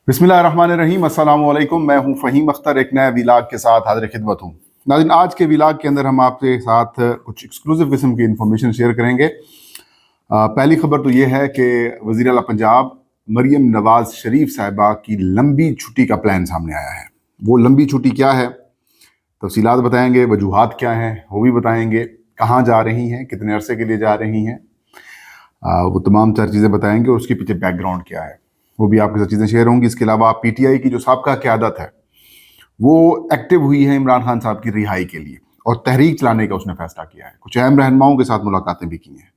बिस्मिल्लाहिर्रहमानिर्रहीम। अस्सलाम वालेकुम। मैं हूं फ़हीम अख्तर, एक नए विलाग के साथ हाज़िर खिदमत हूं। नाज़रीन, आज के विलाग के अंदर हम आपके साथ कुछ एक्सक्लूसिव किस्म की इंफॉर्मेशन शेयर करेंगे। पहली खबर तो ये है कि वज़ीर आला पंजाब मरियम नवाज़ शरीफ साहिबा की लंबी छुट्टी का प्लान सामने आया है। वो लंबी छुट्टी क्या है, तफसीलात बताएंगे, वजूहात क्या हैं वो भी बताएंगे, कहाँ जा रही हैं, कितने अरसे के लिए जा रही हैं, वो तमाम चार चीज़ें बताएंगे और उसके पीछे बैकग्राउंड क्या है वो भी आपके साथ चीज़ें शेयर होंगी। इसके अलावा पीटीआई की जो साबका क़यादत है वो एक्टिव हुई है इमरान खान साहब की रिहाई के लिए और तहरीक चलाने का उसने फैसला किया है। कुछ अहम रहनुमाओं के साथ मुलाकातें भी की हैं।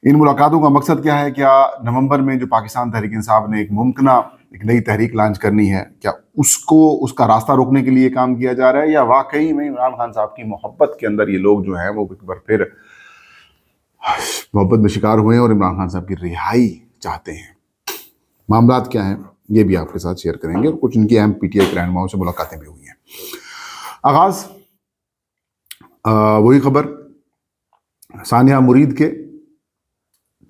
इन मुलाकातों का मकसद क्या है? क्या नवंबर में जो पाकिस्तान तहरीक इंसाफ ने एक नई तहरीक लॉन्च करनी है, क्या उसका रास्ता रोकने के लिए काम किया जा रहा है, या वाकई में इमरान खान साहब की मोहब्बत के अंदर ये लोग जो है वो एक बार फिर मोहब्बत में शिकार हुए हैं और इमरान खान साहब की रिहाई चाहते हैं? मामलात क्या हैं ये भी आपके साथ शेयर करेंगे और कुछ इनकी अहम पीटीआई के रहनुमाओं से मुलाकातें भी हुई हैं। आगाज वही खबर, सानिया मुरीद के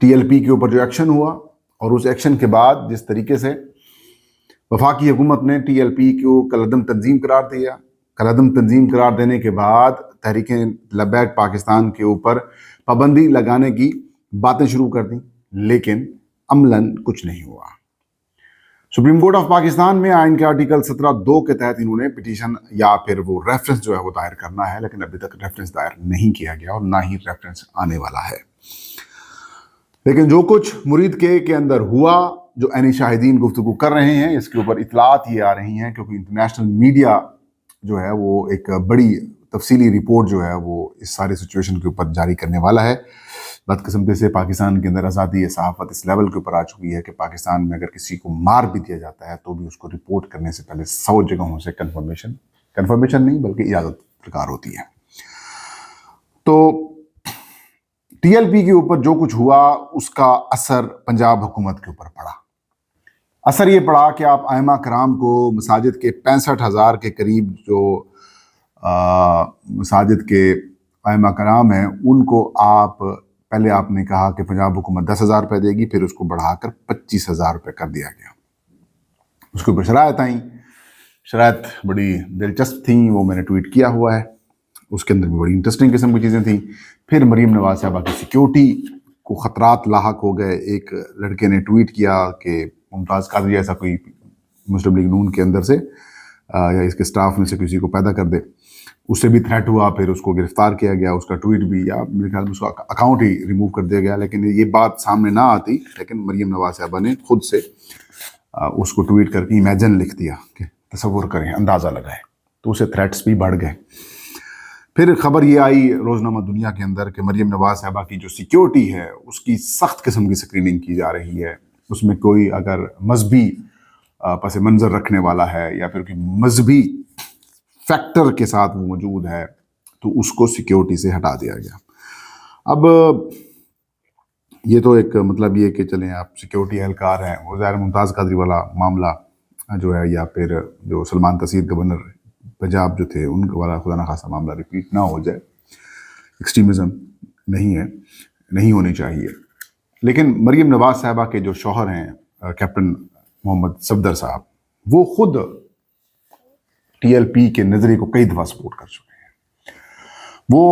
टीएलपी के ऊपर जो एक्शन हुआ और उस एक्शन के बाद जिस तरीके से वफाकी हुकूमत ने टीएलपी को कलअदम तंजीम करार दिया, कलअदम तंजीम करार देने के बाद तहरीक लब्बैक पाकिस्तान के ऊपर पाबंदी लगाने की बातें शुरू कर दी, लेकिन अमलन कुछ नहीं हुआ। सुप्रीम कोर्ट ऑफ पाकिस्तान में आइन के आर्टिकल 17(2) के तहत इन्होंने पिटीशन या फिर वो रेफरेंस जो है वो दायर करना है, लेकिन अभी तक रेफरेंस दायर नहीं किया गया और ना ही रेफरेंस आने वाला है। लेकिन जो कुछ मुरीद के अंदर हुआ, जो ऐनी शाहिदीन गुफ्तगू कर रहे हैं, इसके ऊपर इतलात ये आ रही हैं क्योंकि इंटरनेशनल मीडिया जो है वो एक बड़ी तफसीली रिपोर्ट जो है वो इस सारे सिचुएशन के ऊपर जारी करने वाला है। बदकिस्मती से पाकिस्तान के अंदर आज़ादी सहाफ़त इस लेवल के ऊपर आ चुकी है कि पाकिस्तान में अगर किसी को मार भी दिया जाता है तो भी उसको रिपोर्ट करने से पहले 100 जगहों से कन्फर्मेशन नहीं बल्कि इजाज़त दरकार होती है। तो टीएलपी के ऊपर जो कुछ हुआ उसका असर पंजाब हुकूमत के ऊपर पड़ा। असर ये पड़ा कि आप आइमा कराम को मसाजिद के 65,000 के करीब जो मसाजिद के आइमा कराम हैं उनको पहले आपने कहा कि पंजाब हुकूमत 10,000 रुपये देगी, फिर उसको बढ़ाकर 25,000 रुपये कर दिया गया। उसके ऊपर शराइत आई, शराइत बड़ी दिलचस्प थी, वो मैंने ट्वीट किया हुआ है। उसके अंदर भी बड़ी इंटरेस्टिंग किस्म की चीज़ें थी। फिर मरीम नवाज साहबा की सिक्योरिटी को ख़तरात लाहक हो गए। एक लड़के ने ट्वीट किया कि मुमताज़ कादरी जैसा कोई मुस्लिम लीग नून के अंदर से या इसके स्टाफ में से किसी को पैदा कर दे, उससे भी थ्रेट हुआ, फिर उसको गिरफ्तार किया गया, उसका ट्वीट भी या मेरे ख्याल में उसका अकाउंट ही रिमूव कर दिया गया। लेकिन ये बात सामने ना आती, लेकिन मरीम नवाज साहबा ने खुद से उसको ट्वीट करके इमेजिन लिख दिया कि तसव्वुर करें, अंदाज़ा लगाएं, तो उसे थ्रेट्स भी बढ़ गए। फिर खबर ये आई रोज़नामा दुनिया के अंदर कि मरीम नवाज साहबा की जो सिक्योरिटी है उसकी सख्त किस्म की स्क्रीनिंग की जा रही है। उसमें कोई अगर मजहबी पस मंज़र रखने वाला है या फिर कोई मजहबी फैक्टर के साथ वो मौजूद है तो उसको सिक्योरिटी से हटा दिया गया। अब ये तो एक मतलब ये कि चलें आप सिक्योरिटी एहलकार हैं, वो ज़ाहिर मुमताज़ कादरी वाला मामला जो है या फिर जो सलमान तसीर गवर्नर पंजाब जो थे उनका वाला खुदा ना खासा मामला रिपीट ना हो जाए। एक्सट्रीमिज़म नहीं है, नहीं होनी चाहिए। लेकिन मरीम नवाज साहबा के जो शौहर हैं कैप्टन मोहम्मद सफदर साहब, वो खुद टीएलपी के नज़रिए को कई दफ़ा सपोर्ट कर चुके हैं। वो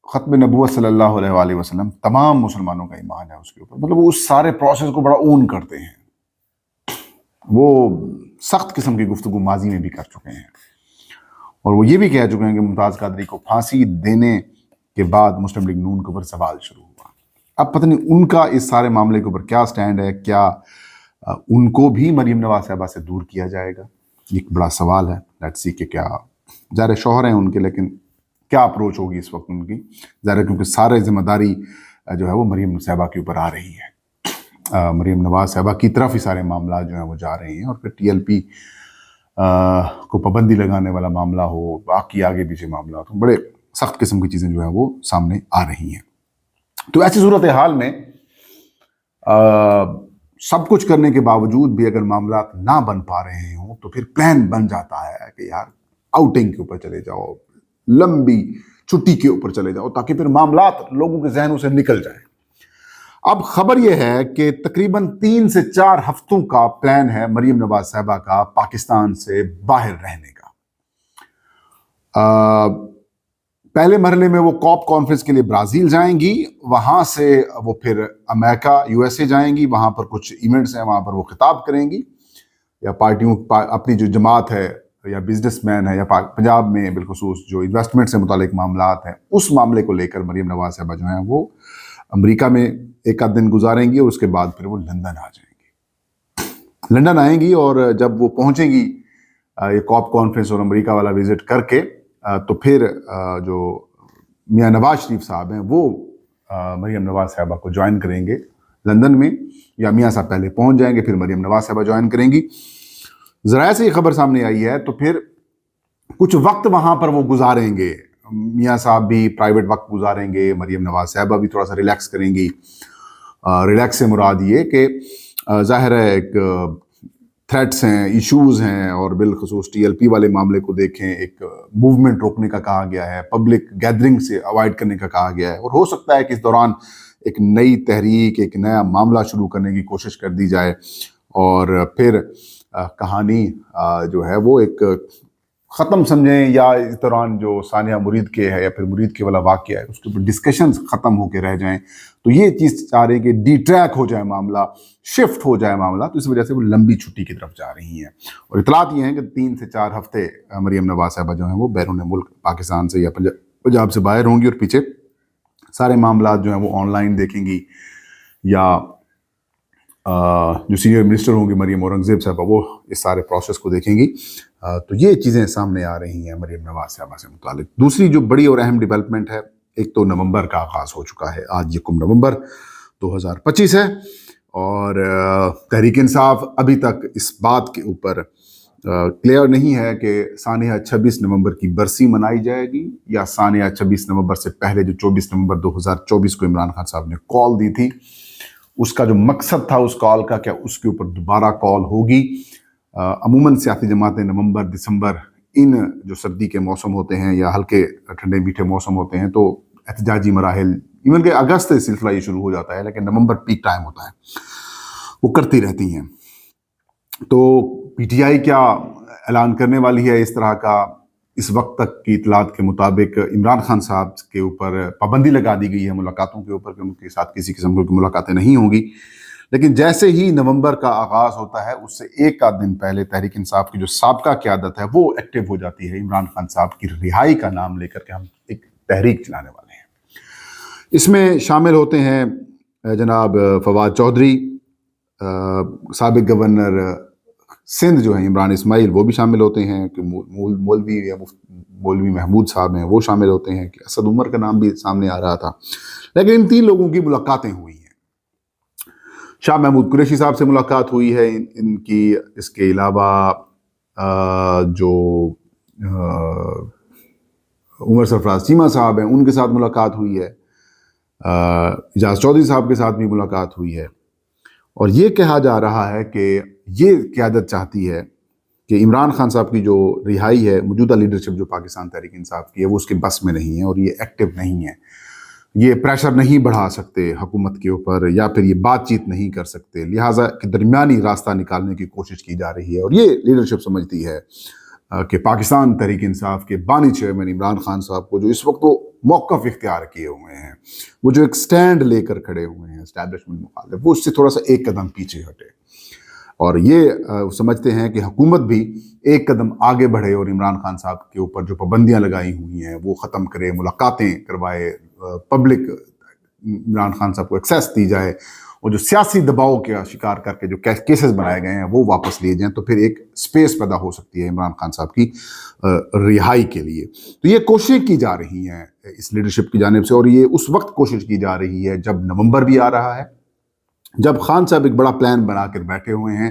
ख़त्म नबूवत सल्लल्लाहु अलैहि वसल्लम तमाम मुसलमानों का ईमान है उसके ऊपर, मतलब उस सारे प्रोसेस को बड़ा ओन करते हैं। वो सख्त किस्म की गुफ्तगू माजी में भी कर चुके हैं और वो ये भी कह चुके हैं कि मुमताज़ कादरी को फांसी देने के बाद मुस्लिम लीग नून के ऊपर सवाल शुरू हुआ। अब पता नहीं उनका इस सारे मामले के ऊपर क्या स्टैंड है, क्या उनको भी मरीम नवाज साहबा से दूर किया जाएगा, एक बड़ा सवाल है। लेट्स सी कि क्या ज़ाहिर शौहर हैं उनके, लेकिन क्या अप्रोच होगी इस वक्त उनकी, ज़ाहिर क्योंकि सारे जिम्मेदारी जो है वो मरीम साहबा के ऊपर आ रही है। मरीम नवाज साहबा की तरफ ही सारे मामला जो हैं वो जा रहे हैं और फिर टीएलपी को पाबंदी लगाने वाला मामला हो, बाकी आगे पीछे मामला, तो बड़े सख्त किस्म की चीज़ें जो है वो सामने आ रही हैं। तो ऐसी सूरत हाल में सब कुछ करने के बावजूद भी अगर मामला ना बन पा रहे हों तो फिर प्लान बन जाता है कि यार आउटिंग के ऊपर चले जाओ, लंबी छुट्टी के ऊपर चले जाओ, ताकि फिर मामला लोगों के जहनों से निकल जाए। اب خبر یہ ہے کہ تقریباً 3 سے 4 ہفتوں کا پلان ہے مریم نواز صاحبہ کا پاکستان سے باہر رہنے کا۔ پہلے مرحلے میں وہ کاپ کانفرنس کے لیے برازیل جائیں گی، وہاں سے وہ پھر امریکہ USA جائیں گی، وہاں پر کچھ ایونٹس ہیں، وہاں پر وہ خطاب کریں گی، یا پارٹیوں اپنی جو جماعت ہے یا بزنس مین ہے یا پنجاب میں بالخصوص جو انویسٹمنٹ سے متعلق معاملات ہیں اس معاملے کو لے کر مریم نواز صاحبہ جو ہیں وہ امریکہ میں ایک آدھ دن گزاریں گی، اور اس کے بعد پھر وہ لندن آ جائیں گی، لندن آئیں گی، اور جب وہ پہنچیں گی یہ کاپ کانفرنس اور امریکہ والا وزٹ کر کے، تو پھر جو میاں نواز شریف صاحب ہیں وہ مریم نواز صاحبہ کو جوائن کریں گے لندن میں، یا میاں صاحب پہلے پہنچ جائیں گے پھر مریم نواز صاحبہ جوائن کریں گی۔ ذرائع سے یہ خبر سامنے آئی ہے، تو پھر کچھ وقت وہاں پر وہ گزاریں گے، میاں صاحب بھی پرائیویٹ وقت گزاریں گے، مریم نواز صاحبہ بھی تھوڑا سا ریلیکس کریں گی۔ ریلیکس سے مراد یہ کہ ظاہر ہے ایک تھریٹس ہیں، ایشوز ہیں، اور بالخصوص TLP والے معاملے کو دیکھیں، ایک موومنٹ روکنے کا کہا گیا ہے، پبلک گیدرنگ سے اوائڈ کرنے کا کہا گیا ہے، اور ہو سکتا ہے کہ اس دوران ایک نئی تحریک، ایک نیا معاملہ شروع کرنے کی کوشش کر دی جائے، اور پھر کہانی جو ہے وہ ایک ختم سمجھیں، یا اس دوران جو ثانیہ مرید کے ہے یا پھر مرید کے والا واقعہ ہے اس کے اوپر ڈسکشنز ختم ہو کے رہ جائیں، تو یہ چیز چاہ رہے ہیں کہ ڈی ٹریک ہو جائے معاملہ، شفٹ ہو جائے معاملہ، تو اس وجہ سے وہ لمبی چھٹی کی طرف جا رہی ہیں۔ اور اطلاعات یہ ہیں کہ 3 سے 4 ہفتے مریم نواز صاحبہ جو ہیں وہ بیرون ملک پاکستان سے یا پنجاب سے باہر ہوں گی، اور پیچھے سارے معاملات جو ہیں وہ آن لائن دیکھیں گی، یا جو سینئر منسٹر ہوں گی مریم اورنگزیب صاحبہ وہ اس سارے پروسیس کو دیکھیں گی۔ تو یہ چیزیں سامنے آ رہی ہیں مریم نواز صاحبہ سے متعلق۔ دوسری جو بڑی اور اہم ڈیولپمنٹ ہے، ایک تو نومبر کا آغاز ہو چکا ہے، آج 1 نومبر 2025 ہے، اور تحریک انصاف ابھی تک اس بات کے اوپر کلیئر نہیں ہے کہ سانحہ 26 نومبر کی برسی منائی جائے گی، یا سانحہ 26 نومبر سے پہلے جو 24 نومبر 2024 کو عمران خان صاحب نے کال دی تھی، اس کا جو مقصد تھا اس کال کا، کیا اس کے اوپر دوبارہ کال ہوگی؟ عموماً سیاسی جماعتیں نومبر دسمبر ان جو سردی کے موسم ہوتے ہیں یا ہلکے ٹھنڈے میٹھے موسم ہوتے ہیں تو احتجاجی مراحل، ایون کہ اگست سے سلسلہ یہ شروع ہو جاتا ہے، لیکن نومبر پیک ٹائم ہوتا ہے، وہ کرتی رہتی ہیں۔ تو PTI کیا اعلان کرنے والی ہے اس طرح کا؟ اس وقت تک کی اطلاعات کے مطابق عمران خان صاحب کے اوپر پابندی لگا دی گئی ہے ملاقاتوں کے اوپر، کہ ان کے ساتھ کسی قسم کی ملاقاتیں نہیں ہوں گی، لیکن جیسے ہی نومبر کا آغاز ہوتا ہے اس سے ایک آدھ دن پہلے تحریک انصاف کی جو سابقہ قیادت ہے وہ ایکٹیو ہو جاتی ہے، عمران خان صاحب کی رہائی کا نام لے کر کے ہم ایک تحریک چلانے والے ہیں۔ اس میں شامل ہوتے ہیں جناب فواد چودھری، سابق گورنر سندھ جو ہیں عمران اسماعیل، وہ بھی شامل ہوتے ہیں، کہ مولوی محمود صاحب ہیں وہ شامل ہوتے ہیں، کہ اسد عمر کا نام بھی سامنے آ رہا تھا، لیکن ان 3 لوگوں کی ملاقاتیں ہوئی ہیں۔ شاہ محمود قریشی صاحب سے ملاقات ہوئی ہے ان کی، اس کے علاوہ جو عمر سرفراز چیمہ صاحب ہیں ان کے ساتھ ملاقات ہوئی ہے، اعجاز چودھری صاحب کے ساتھ بھی ملاقات ہوئی ہے، اور یہ کہا جا رہا ہے کہ یہ قیادت چاہتی ہے کہ عمران خان صاحب کی جو رہائی ہے، موجودہ لیڈرشپ جو پاکستان تحریک انصاف کی ہے، وہ اس کے بس میں نہیں ہے، اور یہ ایکٹیو نہیں ہے، یہ پریشر نہیں بڑھا سکتے حکومت کے اوپر، یا پھر یہ بات چیت نہیں کر سکتے، لہٰذا کہ درمیانی راستہ نکالنے کی کوشش کی جا رہی ہے۔ اور یہ لیڈرشپ سمجھتی ہے کہ پاکستان تحریک انصاف کے بانی چیئرمین عمران خان صاحب کو جو اس وقت وہ موقف اختیار کیے ہوئے ہیں، وہ جو ایک سٹینڈ لے کر کھڑے ہوئے ہیں اسٹیبلشمنٹ مخالف، وہ اس سے تھوڑا سا ایک قدم پیچھے ہٹے، اور یہ سمجھتے ہیں کہ حکومت بھی ایک قدم آگے بڑھے اور عمران خان صاحب کے اوپر جو پابندیاں لگائی ہوئی ہیں وہ ختم کرے، ملاقاتیں کروائے، پبلک عمران خان صاحب کو ایکسیس دی جائے، اور جو سیاسی دباؤ کا شکار کر کے جو کیسز بنائے گئے ہیں وہ واپس لیے جائیں، تو پھر ایک سپیس پیدا ہو سکتی ہے عمران خان صاحب کی رہائی کے لیے۔ تو یہ کوششیں کی جا رہی ہیں اس لیڈرشپ کی جانب سے، اور یہ اس وقت کوشش کی جا رہی ہے جب نومبر بھی آ رہا ہے، جب خان صاحب ایک بڑا پلان بنا کر بیٹھے ہوئے ہیں۔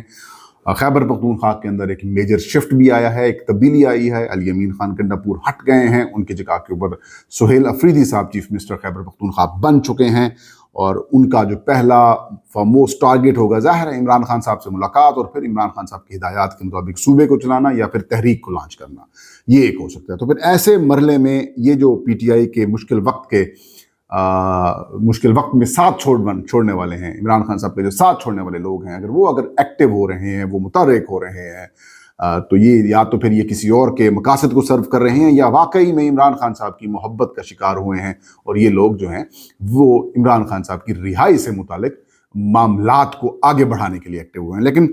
خیبر پختونخوا کے اندر ایک میجر شفٹ بھی آیا ہے، ایک تبدیلی آئی ہے، علی امین خان کنڈاپور ہٹ گئے ہیں، ان کی جگہ کے اوپر سہیل افریدی صاحب چیف منسٹر خیبر پختونخوا بن چکے ہیں، اور ان کا جو پہلا فارموسٹ ٹارگٹ ہوگا ظاہر ہے عمران خان صاحب سے ملاقات، اور پھر عمران خان صاحب کی ہدایات کے مطابق صوبے کو چلانا یا پھر تحریک کو لانچ کرنا، یہ ایک ہو سکتا ہے۔ تو پھر ایسے مرحلے میں یہ جو PTI کے مشکل وقت کے मुश्किल वक्त में साथ छोड़ने वाले हैं, इमरान खान साहब के जो साथ छोड़ने वाले लोग हैं, अगर वो एक्टिव हो रहे हैं, वो मुतहर्रिक हो रहे हैं, तो ये या तो फिर ये किसी और के मकासद को सर्व कर रहे हैं, या वाकई में इमरान खान साहब की मोहब्बत का शिकार हुए हैं और ये लोग जो हैं वो इमरान खान साहब की रिहाई से मुतालिक मामलात को आगे बढ़ाने के लिए एक्टिव हुए हैं। लेकिन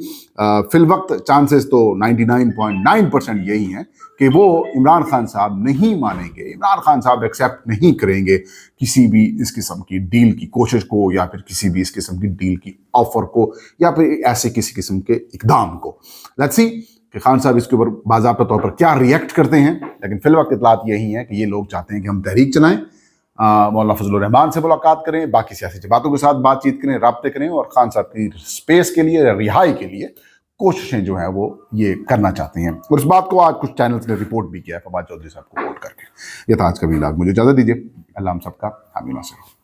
फिल वक्त चांसेस तो 99.9% यही हैं कि वो इमरान खान साहब नहीं मानेंगे, इमरान खान साहब एक्सेप्ट नहीं करेंगे किसी भी इस किस्म की डील की कोशिश को, या फिर किसी भी इस किस्म की डील की ऑफर को, या फिर ऐसे किसी किस्म के इकदाम को। लेट्स सी कि खान साहब इसके ऊपर बाज़ाब्ता तौर पर क्या रिएक्ट करते हैं। लेकिन फिल वक्त इतलात यही है कि ये लोग चाहते हैं कि हम तहरीक चलाएं, मौलाना फजलुर रहमान से मुलाकात करें, बाकी सियासी जमातों के साथ बातचीत करें, राब्ते करें, और खान साहब की स्पेस के लिए, रिहाई के लिए कोशिशें जो है वो ये करना चाहते हैं। और इस बात को आज कुछ चैनल्स ने रिपोर्ट भी किया है फवाद चौधरी साहब को कोट करके। ये था आज का व्लॉग, मुझे इजाज़त दीजिए। अल्लाह हम सबका हामी नासिर हो।